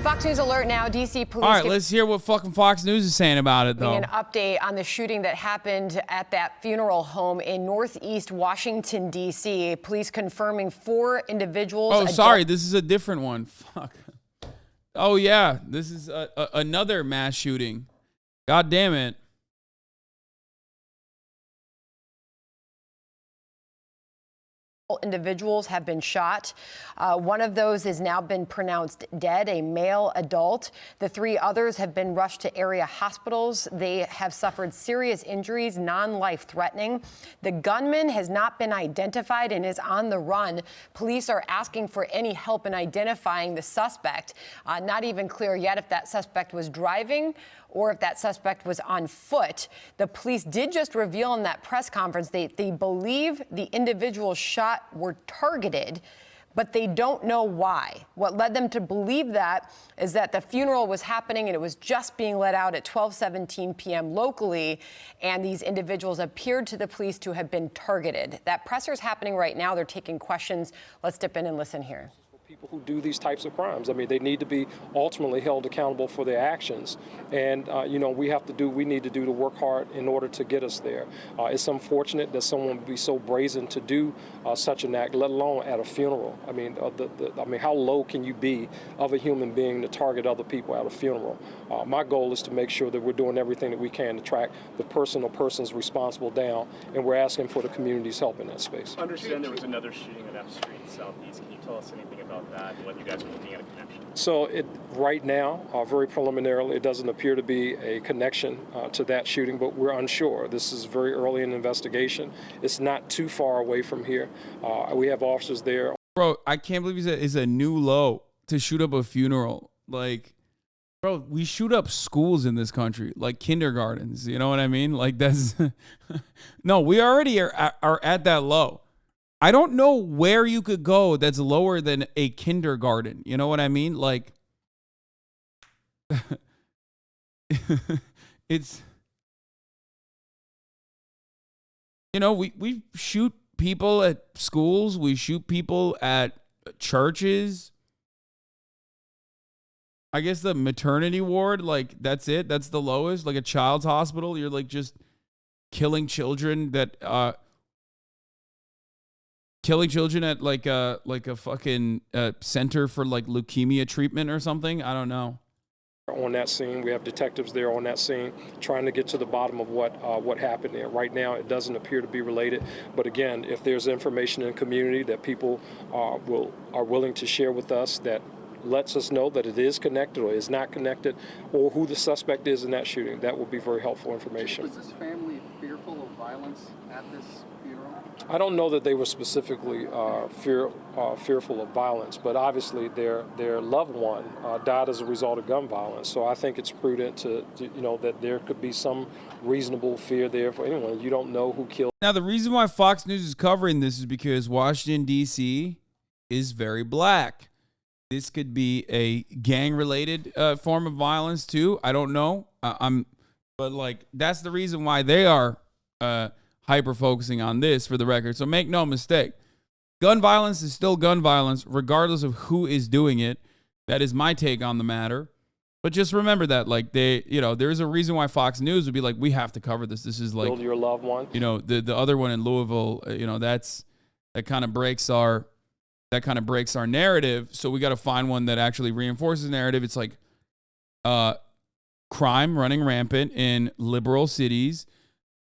Fox News alert now. D.C. police. All right, let's hear what fucking Fox News is saying about it, though. An update on the shooting that happened at that funeral home in Northeast Washington, D.C. Police confirming 4 individuals. Oh, sorry, this is a different one. Fuck. Oh, yeah, this is another mass shooting. God damn it. Individuals have been shot. One of those has now been pronounced dead, a male adult. The 3 others have been rushed to area hospitals. They have suffered serious injuries, non-life threatening. The gunman has not been identified and is on the run. Police are asking for any help in identifying the suspect. Not even clear yet if that suspect was driving or if that suspect was on foot. The police did just reveal in that press conference they believe the individuals shot were targeted, but they don't know why. What led them to believe that is that the funeral was happening and it was just being let out at 12:17 p.m. locally, and these individuals appeared to the police to have been targeted. That presser is happening right now. They're taking questions. Let's dip in and listen here. People who do these types of crimes. I mean, they need to be ultimately held accountable for their actions. And, we need to do to work hard in order to get us there. It's unfortunate that someone would be so brazen to do such an act, let alone at a funeral. I mean, how low can you be of a human being to target other people at a funeral? My goal is to make sure that we're doing everything that we can to track the person or persons responsible down, and we're asking for the community's help in that space. I understand there was another shooting at F Street Southeast. Can you tell us anything about that and what you guys are looking at a connection? So right now, very preliminarily, it doesn't appear to be a connection to that shooting, but we're unsure. This is very early in the investigation. It's not too far away from here. We have officers there. Bro, I can't believe it's a new low to shoot up a funeral. Like, bro, we shoot up schools in this country, like kindergartens. You know what I mean? Like, that's no, we already are at that low. I don't know where you could go that's lower than a kindergarten. You know what I mean? Like, it's, we shoot people at schools. We shoot people at churches. I guess the maternity ward, like, that's it. That's the lowest. Like a child's hospital, you're like just killing children that, killing children at like a fucking center for like leukemia treatment or something. I don't know. On that scene, we have detectives there on that scene trying to get to the bottom of what happened there. Right now, it doesn't appear to be related. But again, if there's information in the community that people are willing to share with us that lets us know that it is connected or is not connected, or who the suspect is in that shooting, that would be very helpful information. Was this family fearful of violence at this funeral? I don't know that they were specifically fearful of violence, but obviously their loved one died as a result of gun violence. So I think it's prudent to that there could be some reasonable fear there for anyone. You don't know who killed. Now, the reason why Fox News is covering this is because Washington, D.C. is very black. This could be a gang-related form of violence too. I don't know. But like that's the reason why they are hyper-focusing on this, for the record. So make no mistake, gun violence is still gun violence, regardless of who is doing it. That is my take on the matter. But just remember that, like, there's a reason why Fox News would be like, we have to cover this. This is like your loved one. The other one in Louisville. That kind of breaks our narrative. So we got to find one that actually reinforces the narrative. It's like crime running rampant in liberal cities.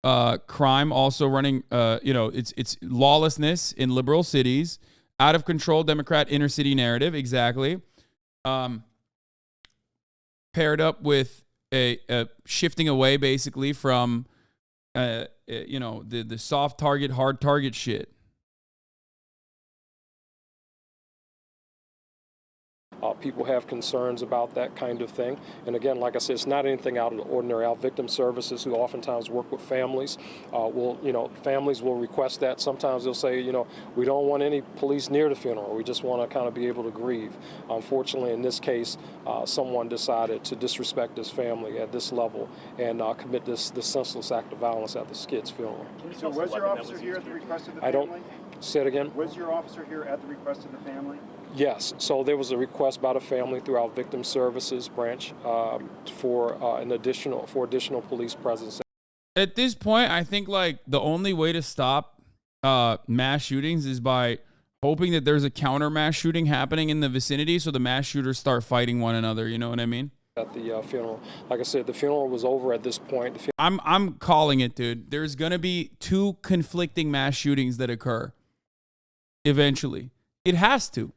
Crime also running, it's lawlessness in liberal cities, out of control Democrat inner city narrative. Exactly. Paired up with a shifting away basically from, the soft target, hard target shit. People have concerns about that kind of thing. And again, like I said, it's not anything out of the ordinary. Our victim services, who oftentimes work with families, families will request that. Sometimes they'll say, we don't want any police near the funeral. We just want to kind of be able to grieve. Unfortunately, in this case, someone decided to disrespect this family at this level and commit this senseless act of violence at the kid's funeral. So was your officer here at the request of the family? Say it again? Was your officer here at the request of the family? Yes, so there was a request by the family through our victim services branch for additional police presence. At this point, I think like the only way to stop mass shootings is by hoping that there's a counter mass shooting happening in the vicinity, so the mass shooters start fighting one another. You know what I mean? At the funeral, like I said, the funeral was over at this point. I'm calling it, dude. There's gonna be two conflicting mass shootings that occur eventually. It has to.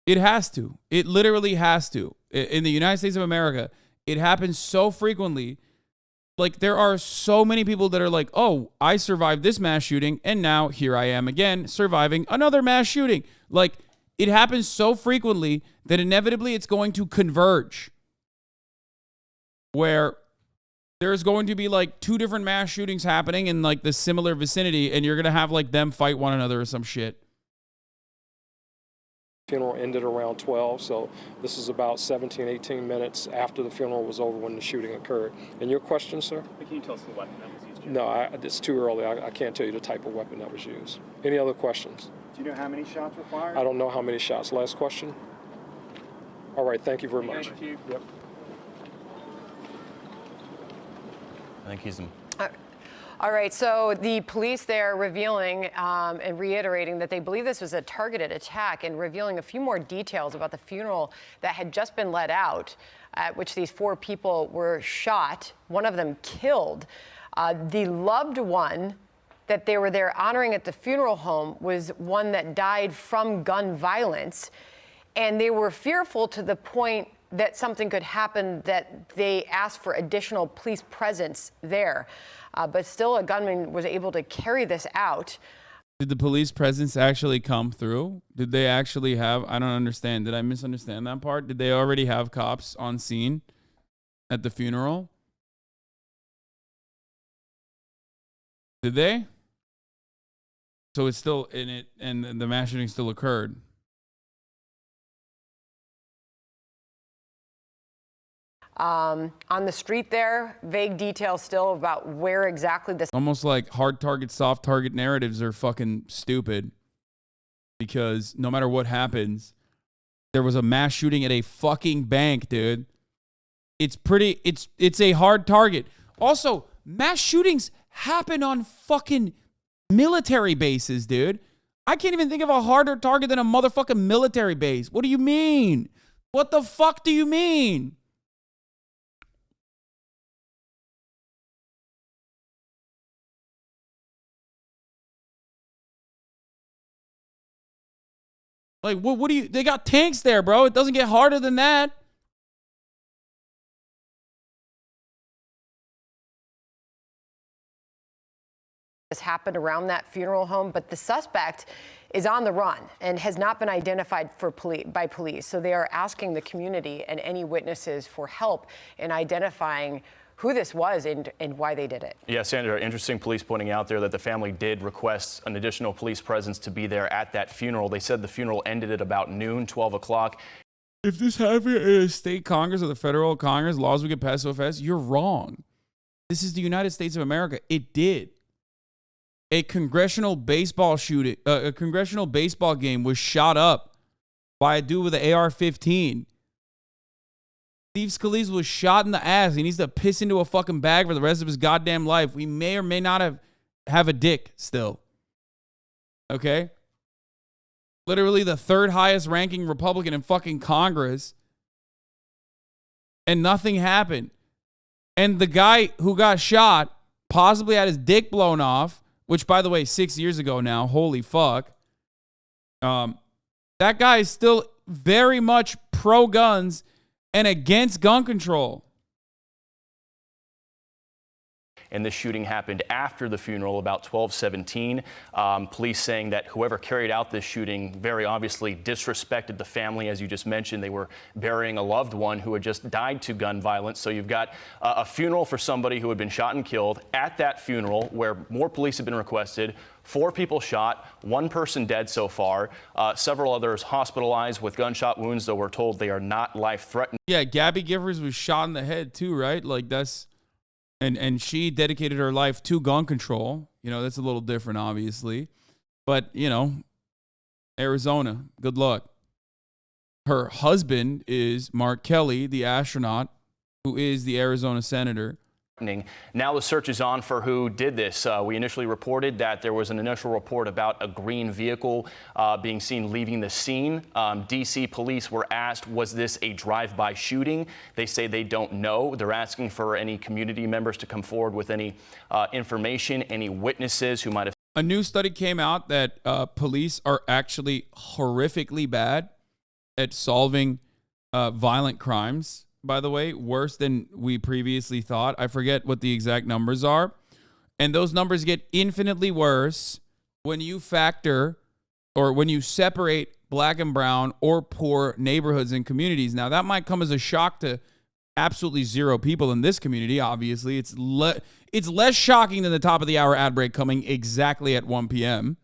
It has to. It literally has to. In the United States of America, it happens so frequently. Like, there are so many people that are like, oh, I survived this mass shooting, and now here I am again surviving another mass shooting. Like, it happens so frequently that inevitably it's going to converge, where there's going to be like two different mass shootings happening in like the similar vicinity, and you're going to have like them fight one another or some shit. Funeral ended around 12, so this is about 17, 18 minutes after the funeral was over when the shooting occurred. And your question, sir? Can you tell us the weapon that was used? No, it's too early. I can't tell you the type of weapon that was used. Any other questions? Do you know how many shots were fired? I don't know how many shots. Last question? All right, thank you very much. Thank you. Yep. I think he's. All right, so the police there revealing and reiterating that they believe this was a targeted attack and revealing a few more details about the funeral that had just been let out, at which these 4 people were shot, one of them killed. The loved one that they were there honoring at the funeral home was one that died from gun violence, and they were fearful to the point that something could happen, that they asked for additional police presence there. But still, a gunman was able to carry this out. Did the police presence actually come through? Did they actually have, I don't understand. Did I misunderstand that part? Did they already have cops on scene at the funeral? Did they? So it's still in it, and the mass shooting still occurred. On the street there, vague details still about where exactly this. Almost like hard target, soft target narratives are fucking stupid, because no matter what happens, there was a mass shooting at a fucking bank, dude. It's a hard target. Also, mass shootings happen on fucking military bases, dude. I can't even think of a harder target than a motherfucking military base. What do you mean? What the fuck do you mean? Like, what do you, they got tanks there, bro. It doesn't get harder than that. This happened around that funeral home, but the suspect is on the run and has not been identified by police. So they are asking the community and any witnesses for help in identifying who this was and why they did it. Yeah, Sandra, interesting, police pointing out there that the family did request an additional police presence to be there at that funeral. They said the funeral ended at about noon, 12 o'clock. If this happened in a state Congress or the federal Congress, laws would get passed so fast, you're wrong. This is the United States of America. It did. A congressional baseball shooting, a congressional baseball game was shot up by a dude with an AR-15. Steve Scalise was shot in the ass. He needs to piss into a fucking bag for the rest of his goddamn life. We may or may not have a dick still. Okay? Literally the 3rd highest ranking Republican in fucking Congress. And nothing happened. And the guy who got shot possibly had his dick blown off, which, by the way, 6 years ago now. Holy fuck. That guy is still very much pro-guns and against gun control. And this shooting happened after the funeral, about 12:17. Police saying that whoever carried out this shooting very obviously disrespected the family. As you just mentioned, they were burying a loved one who had just died to gun violence. So you've got a funeral for somebody who had been shot and killed. At that funeral, where more police have been requested, 4 people shot, 1 person dead so far, several others hospitalized with gunshot wounds, though we're told they are not life-threatening. Yeah, Gabby Giffords was shot in the head too, right? Like that's... And she dedicated her life to gun control. You know, that's a little different, obviously. But, you know, Arizona. Good luck. Her husband is Mark Kelly, the astronaut, who is the Arizona senator. Now the search is on for who did this. We initially reported that there was an initial report about a green vehicle being seen leaving the scene. D.C. police were asked, was this a drive-by shooting? They say they don't know. They're asking for any community members to come forward with any information, any witnesses who might have. A new study came out that police are actually horrifically bad at solving violent crimes. By the way, worse than we previously thought. I forget what the exact numbers are. And those numbers get infinitely worse when you factor or when you separate black and brown or poor neighborhoods and communities. Now, that might come as a shock to absolutely zero people in this community. Obviously, it's less shocking than the top of the hour ad break coming exactly at 1 p.m.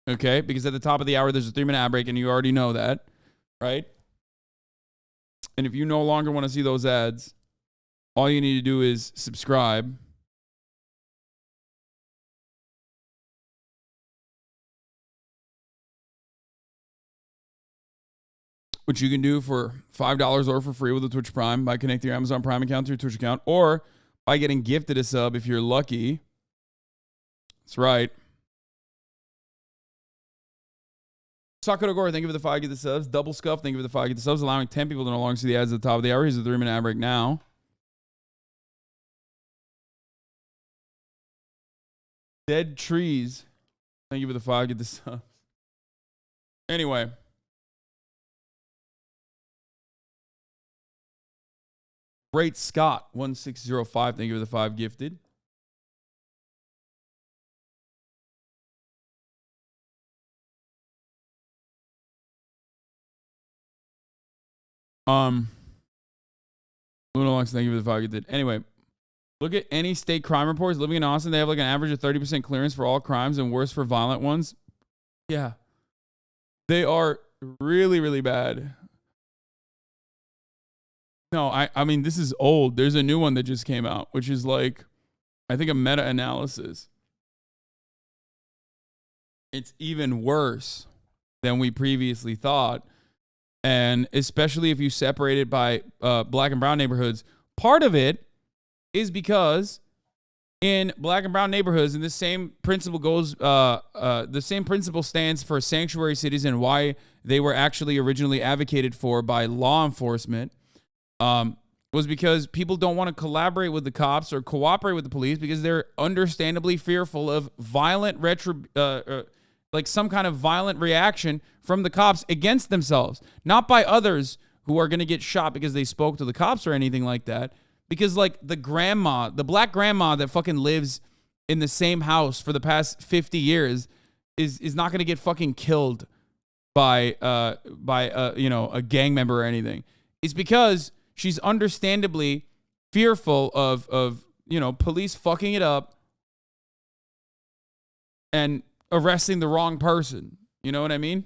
Okay? Because at the top of the hour, there's a 3-minute ad break, and you already know that, right? And if you no longer want to see those ads, all you need to do is subscribe. Which you can do for $5 or for free with a Twitch Prime by connecting your Amazon Prime account to your Twitch account or by getting gifted a sub if you're lucky. That's right. Sakura Gore, thank you for the 5, get the subs. Double Scuff, thank you for the 5, get the subs. Allowing 10 people to no longer see the ads at the top of the hour. Here's a 3-minute ad break now. Dead Trees, thank you for the 5, get the subs. Anyway. Great Scott, 1605, thank you for the 5 gifted. Lunalox, thank you for the 5 gifted. Anyway, look at any state crime reports. Living in Austin, they have like an average of 30% clearance for all crimes and worse for violent ones. Yeah. They are really, really bad. No, I mean, this is old. There's a new one that just came out, which is like, I think a meta-analysis. It's even worse than we previously thought. And especially if you separate it by black and brown neighborhoods, part of it is because in black and brown neighborhoods, and the same principle goes, the same principle stands for sanctuary cities and why they were actually originally advocated for by law enforcement, was because people don't want to collaborate with the cops or cooperate with the police because they're understandably fearful of violent like some kind of violent reaction from the cops against themselves, not by others who are going to get shot because they spoke to the cops or anything like that. Because like the black grandma that fucking lives in the same house for the past 50 years is not going to get fucking killed by a gang member or anything. It's because she's understandably fearful of police fucking it up and arresting the wrong person. You know what I mean?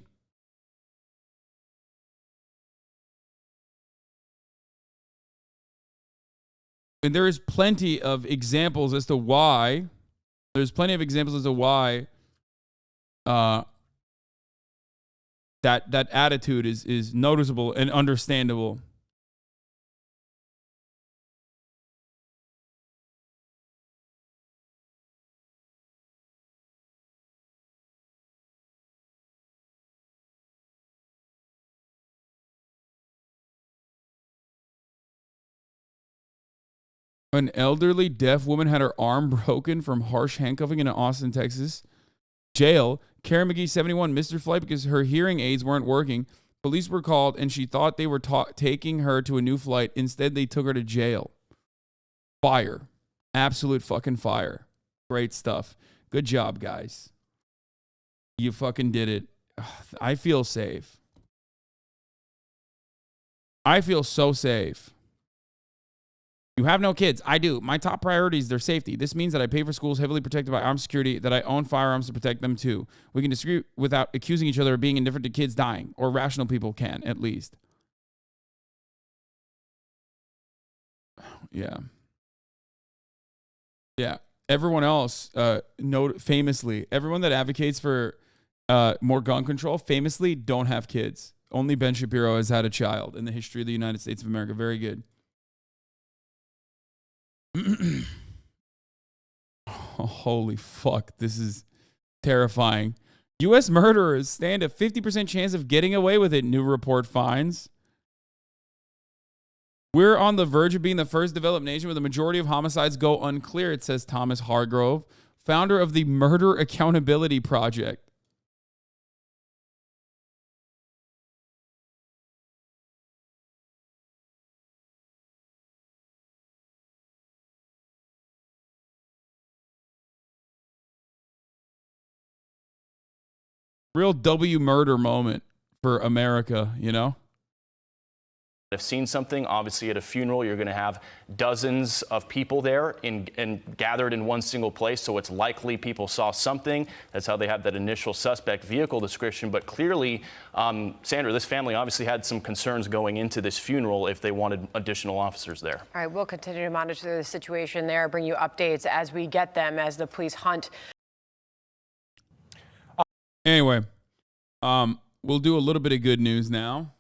And there is plenty of examples as to why. That attitude is noticeable and understandable. An elderly deaf woman had her arm broken from harsh handcuffing in Austin, Texas. Jail. Karen McGee, 71, missed her flight because her hearing aids weren't working. Police were called and she thought they were taking her to a new flight. Instead, they took her to jail. Fire. Absolute fucking fire. Great stuff. Good job, guys. You fucking did it. I feel safe. I feel so safe. You have no kids. I do. My top priority is their safety. This means that I pay for schools heavily protected by armed security, that I own firearms to protect them too. We can disagree without accusing each other of being indifferent to kids dying, or rational people can, at least. Yeah. Yeah. Everyone else, famously, everyone that advocates for more gun control. Famously, don't have kids. Only Ben Shapiro has had a child in the history of the United States of America. Very good. Oh, holy fuck. This is terrifying. U.S. murderers stand a 50% chance of getting away with it, new report finds. We're on the verge of being the first developed nation where the majority of homicides go unclear, it says Thomas Hargrove, founder of the Murder Accountability Project. Real W murder moment for America, you know? I've seen something. Obviously, at a funeral, you're going to have dozens of people there and gathered in one single place. So it's likely people saw something. That's how they have that initial suspect vehicle description. But clearly, Sandra, this family obviously had some concerns going into this funeral if they wanted additional officers there. All right, we'll continue to monitor the situation there, bring you updates as we get them, as the police hunt. Anyway, we'll do a little bit of good news now.